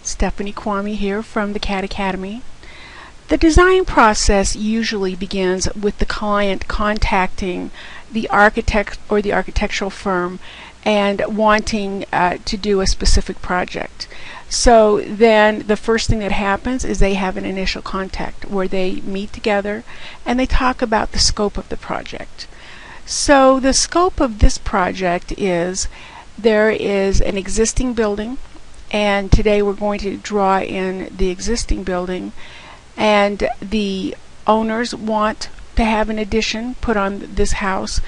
Stephanie Kwame here from the CAD Academy. The design process usually begins with the client contacting the architect or the architectural firm and wanting to do a specific project. So then the first thing that happens is they have an initial contact where they meet together and they talk about the scope of the project. So the scope of this project is there is an existing building, and today we're going to draw in the existing building, and the owners want to have an addition put on this house,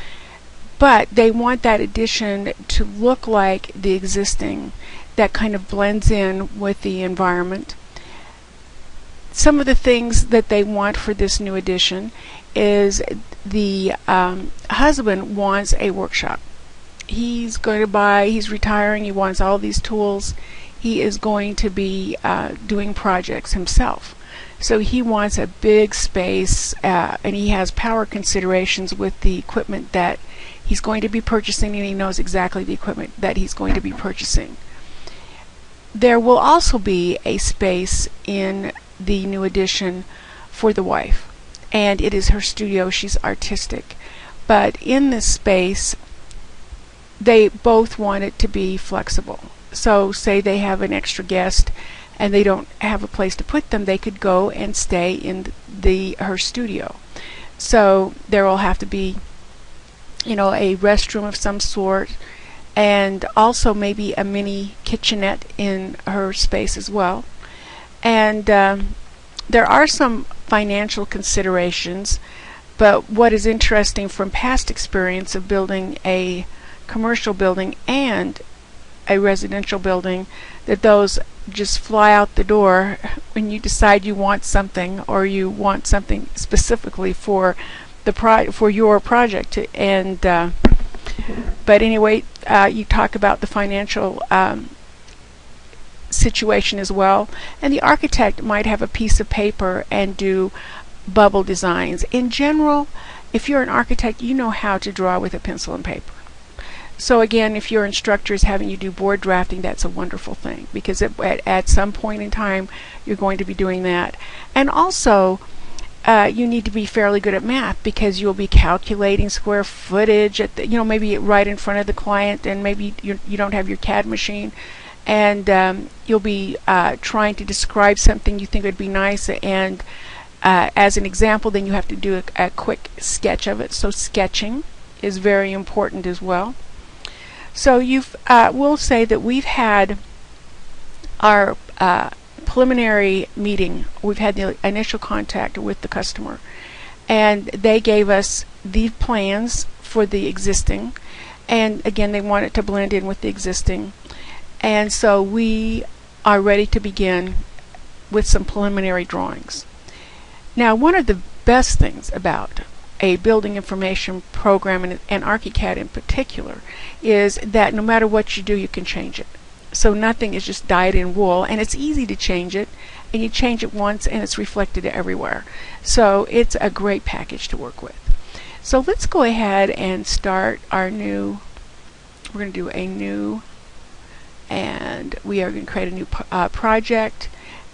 but they want that addition to look like the existing, that kind of blends in with the environment. Some of the things that they want for this new addition is the husband wants a workshop. He's retiring, he wants all these tools. He is going to be doing projects himself. So he wants a big space, and he has power considerations with the equipment that he's going to be purchasing, and he knows exactly the equipment that he's going to be purchasing. There will also be a space in the new addition for the wife, and it is her studio. She's artistic, but in this space they both want it to be flexible. So say they have an extra guest and they don't have a place to put them, they could go and stay in her studio. So there will have to be, a restroom of some sort, and also maybe a mini kitchenette in her space as well. And there are some financial considerations, but what is interesting from past experience of building a commercial building and a residential building, that those just fly out the door when you decide you want something, or you want something specifically for your project. And but anyway, you talk about the financial situation as well, and the architect might have a piece of paper and do bubble designs. In general, if you're an architect, you know how to draw with a pencil and paper. So again, if your instructor is having you do board drafting, that's a wonderful thing, because at some point in time you're going to be doing that. And also you need to be fairly good at math, because you'll be calculating square footage at maybe right in front of the client, and maybe you don't have your CAD machine, and you'll be trying to describe something you think would be nice, and as an example then you have to do a quick sketch of it. So sketching is very important as well. So we'll say that we've had our preliminary meeting. We've had the initial contact with the customer, and they gave us the plans for the existing, and again they want it to blend in with the existing, and so we are ready to begin with some preliminary drawings. Now, one of the best things about a building information program, and ArchiCAD in particular, is that no matter what you do, you can change it. So nothing is just dyed in wool, and it's easy to change it, and you change it once and it's reflected everywhere. So it's a great package to work with. So let's go ahead and start our new, we're going to do a new, and we are going to create a new project.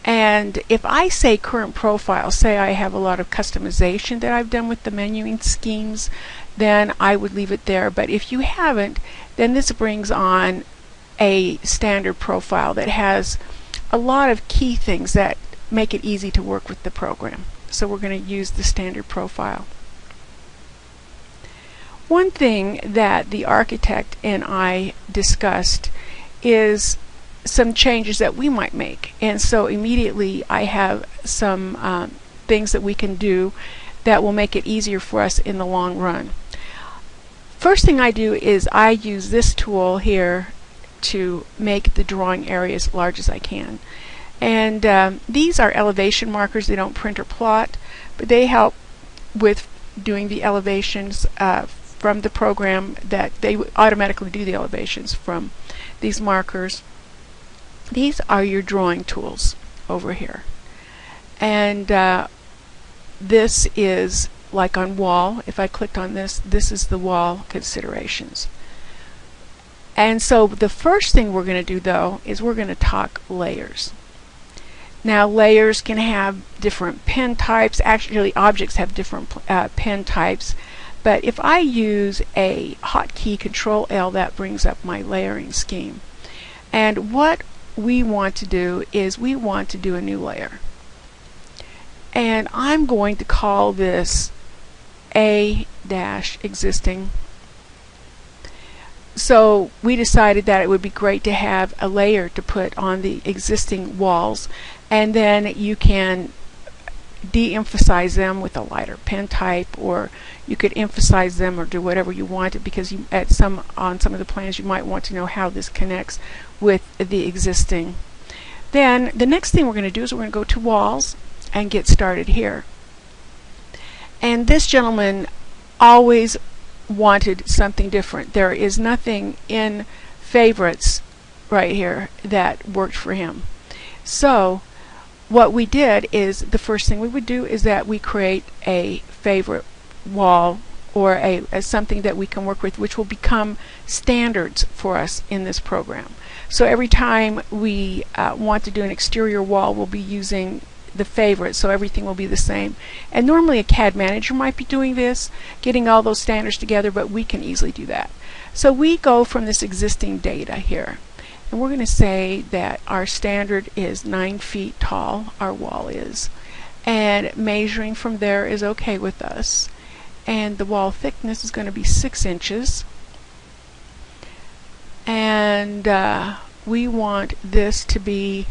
And if I say current profile, say I have a lot of customization that I've done with the menuing schemes, then I would leave it there. But if you haven't, then this brings on a standard profile that has a lot of key things that make it easy to work with the program. So we're going to use the standard profile. One thing that the architect and I discussed is some changes that we might make, and so immediately I have some things that we can do that will make it easier for us in the long run. First thing I do is I use this tool here to make the drawing area as large as I can, and these are elevation markers. They don't print or plot, but they help with doing the elevations from the program, that they automatically do the elevations from these markers. These are your drawing tools over here, and this is like on wall. If I clicked on this, this is the wall considerations. And so the first thing we're going to do though is we're going to talk layers. Now layers can have different pen types. Actually, objects have different pen types. But if I use a hotkey Control L, that brings up my layering scheme. And what we want to do is we want to do a new layer. And I'm going to call this A-existing. So we decided that it would be great to have a layer to put on the existing walls, and then you can de-emphasize them with a lighter pen type, or you could emphasize them or do whatever you want, because you, on some of the plans you might want to know how this connects with the existing. Then the next thing we're going to do is we're going to go to walls and get started here. And this gentleman always wanted something different. There is nothing in favorites right here that worked for him. So what we did is, the first thing we would do is that we create a favorite wall, or a something that we can work with, which will become standards for us in this program. So every time we want to do an exterior wall, we'll be using the favorite, so everything will be the same. And normally a CAD manager might be doing this, getting all those standards together, but we can easily do that. So we go from this existing data here, and we're going to say that our standard is 9 feet tall, our wall is, and measuring from there is okay with us. And the wall thickness is going to be 6 inches, and we want this to be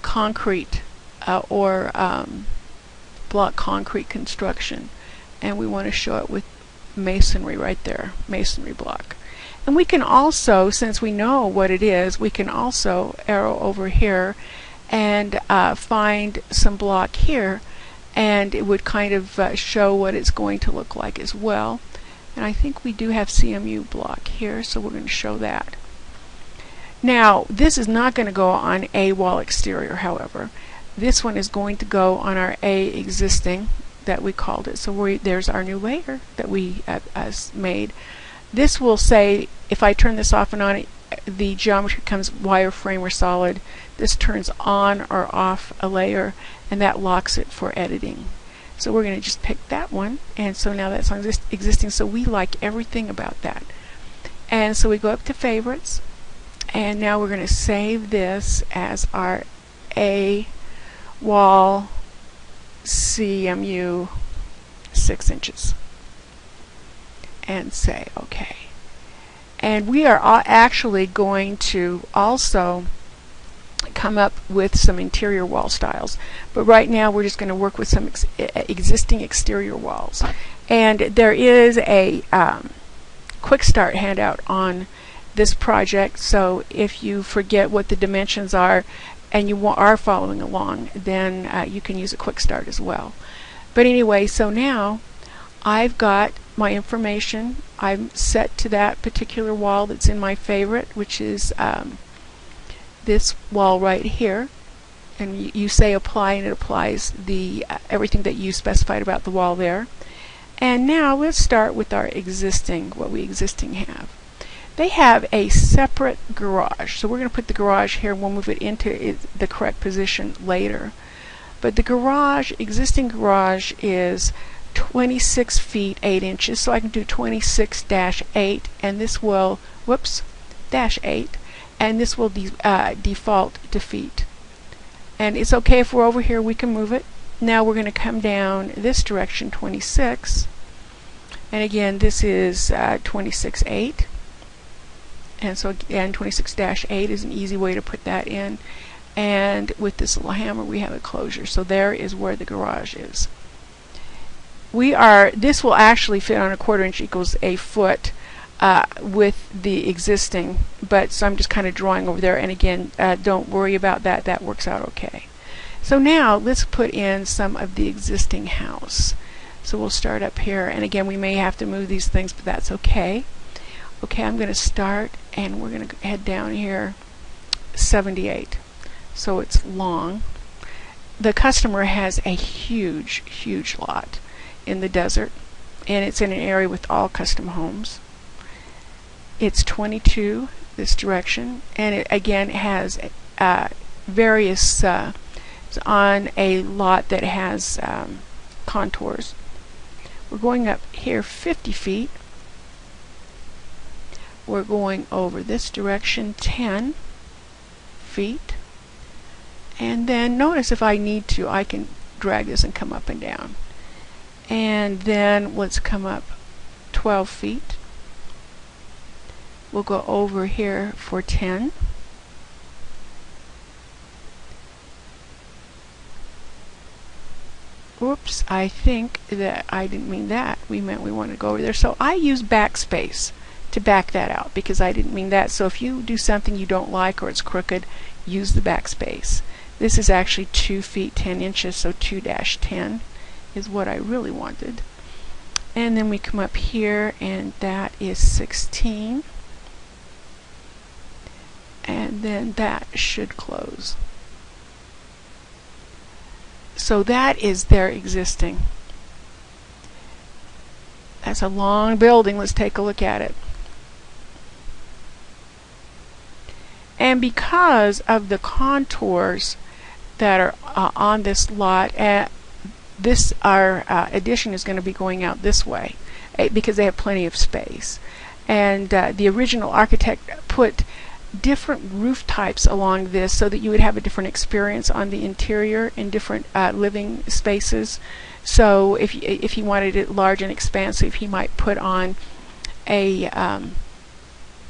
concrete or block concrete construction, and we want to show it with masonry right there, masonry block. And we can also, since we know what it is, we can also arrow over here and find some block here, and it would kind of show what it's going to look like as well. And I think we do have CMU block here, so we're going to show that. Now, this is not going to go on a wall exterior, however. This one is going to go on our A existing that we called it. So there's our new layer that we made. This will say, if I turn this off and on, the geometry comes wireframe or solid. This turns on or off a layer, and that locks it for editing. So we're going to just pick that one, and so now that's on existing, so we like everything about that. And so we go up to favorites, and now we're going to save this as our A wall CMU 6 inches and say OK. And we are actually going to also come up with some interior wall styles, but right now we're just going to work with some existing exterior walls. And there is a quick start handout on this project, so if you forget what the dimensions are and you are following along, then you can use a quick start as well. But anyway, so now I've got my information. I'm set to that particular wall that's in my favorite, which is this wall right here, and you say apply, and it applies the everything that you specified about the wall there. And now let's start with our existing, what we existing have. They have a separate garage, so we're going to put the garage here and we'll move it into the correct position later. But the garage, existing garage, is 26 feet 8 inches, so I can do 26-8, and this will, whoops, -8, and this will default to feet. And it's okay if we're over here, we can move it. Now we're going to come down this direction, 26, and again this is 26-8, and so again 26-8 is an easy way to put that in, and with this little hammer we have a closure, so there is where the garage is. This will actually fit on a 1/4 inch equals a foot with the existing, but so I'm just kind of drawing over there, and again don't worry about that, that works out okay. So now let's put in some of the existing house. So we'll start up here, and again we may have to move these things, but that's okay. Okay, I'm going to start, and we're going to head down here 78, so it's long. The customer has a huge lot in the desert, and it's in an area with all custom homes. It's 22 this direction, and it again has various it's on a lot that has contours. We're going up here 50 feet. We're going over this direction 10 feet, and then notice if I need to I can drag this and come up and down, and then let's come up 12 feet. We'll go over here for 10. Oops, I think that I didn't mean that. We meant we wanted to go over there. So I use backspace to back that out because I didn't mean that. So if you do something you don't like or it's crooked, use the backspace. This is actually 2 feet 10 inches, so 2-10 is what I really wanted. And then we come up here, and that is 16. And then that should close. So that is their existing. That's a long building. Let's take a look at it. And because of the contours that are on this lot, our addition is going to be going out this way because they have plenty of space. And the original architect put different roof types along this so that you would have a different experience on the interior in different living spaces. So if he wanted it large and expansive, he might put on a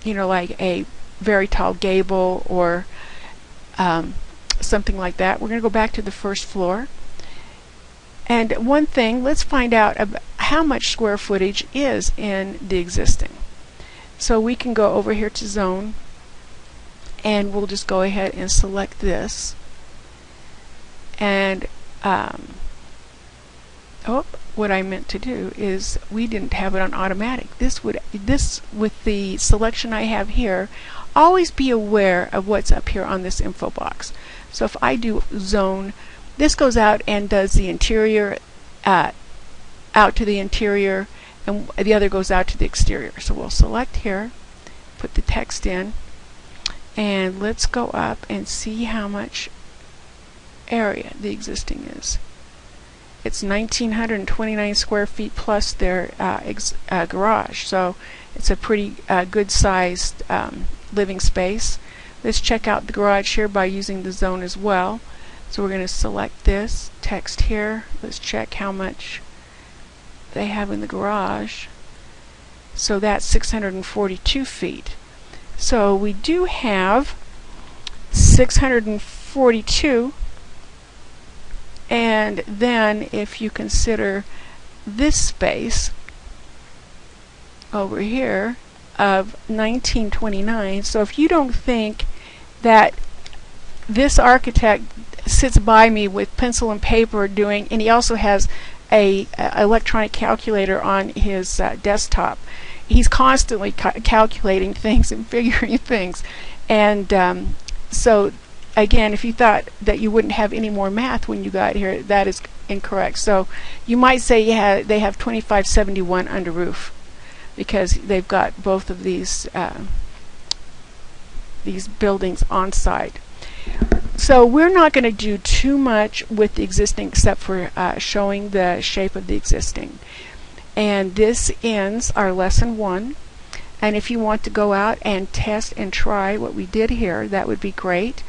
like a very tall gable or something like that. We're going to go back to the first floor. And one thing, let's find out how much square footage is in the existing. So we can go over here to zone, and we'll just go ahead and select this. And what I meant to do is we didn't have it on automatic. This with the selection I have here, always be aware of what's up here on this info box. So if I do zone, this goes out and does the interior out to the interior, and the other goes out to the exterior. So we'll select here, put the text in, and let's go up and see how much area the existing is. It's 1,929 square feet plus their garage, so it's a pretty good sized living space. Let's check out the garage here by using the zone as well. So we're going to select this text here. Let's check how much they have in the garage. So that's 642 feet. So we do have 642, and then if you consider this space over here of 1929, so if you don't think that this architect sits by me with pencil and paper doing, and he also has a electronic calculator on his desktop. He's constantly calculating things and figuring things, and so again, if you thought that you wouldn't have any more math when you got here, that is incorrect. So you might say they have 2571 under roof because they've got both of these buildings on site. So we're not going to do too much with the existing except for showing the shape of the existing. And this ends our lesson 1. And if you want to go out and test and try what we did here, that would be great.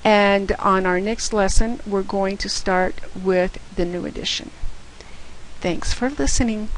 And on our next lesson, we're going to start with the new edition. Thanks for listening.